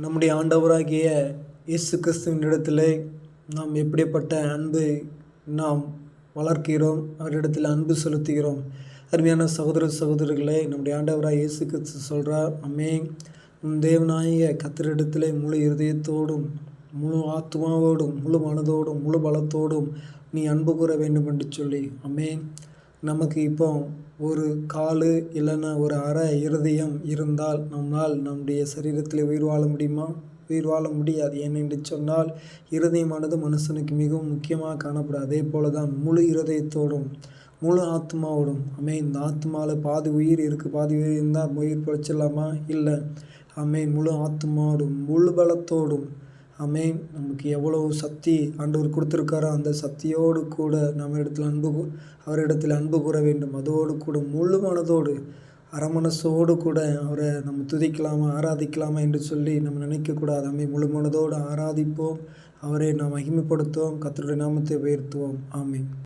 நம்முடைய ஆண்டவராகிய இயேசு கிறிஸ்துவின் இடத்திலே நாம் எப்படிப்பட்ட அன்பை நாம் வளர்க்கிறோம், அவரிடத்தில் அன்பு செலுத்துகிறோம். அருமையான சகோதர சகோதரிகளே, நம்முடைய ஆண்டவராக இயேசு கிறிஸ்து சொல்கிறார், உன் தேவனாகிய கர்த்தரிடத்திலே முழு இருதயத்தோடும் முழு ஆத்மாவோடும் முழு மனதோடும் முழு பலத்தோடும் நீ அன்பு கூற வேண்டும் என்று சொல்லி. நமக்கு இப்போ ஒரு காலு இல்லைன்னா ஒரு அரை இருதயம் இருந்தால் நம்மால் நம்முடைய சரீரத்தில் உயிர் வாழ முடியுமா? உயிர் வாழ முடியாது. ஏனென்று சொன்னால் இருதயமானது மனுஷனுக்கு மிகவும் முக்கியமாக காணப்படும். அதே போல தான் முழு இருதயத்தோடும் முழு ஆத்மாவோடும். இந்த ஆத்மாவில் பாதி உயிர் இருக்குது, பாதி உயிர் இருந்தால் உயிர் பிழைச்சிடலாமா? இல்லை. முழு ஆத்மாவோடும் முழு பலத்தோடும் நமக்கு எவ்வளவு சக்தி ஆண்டவர் கொடுத்துருக்காரோ அந்த சக்தியோடு கூட அவரிடத்தில் அன்பு கூற வேண்டும். அதோடு கூட முழு மனதோடு அரமனசோடு கூட அவரை நம்ம துதிக்கலாமா, ஆராதிக்கலாமா என்று சொல்லி நம்ம நினைக்கக்கூடாது. முழு மனதோடு ஆராதிப்போம், அவரை நாம் மகிமைப்படுத்துவோம், கர்த்தருடைய நாமத்தை உயர்த்துவோம். ஆமென்.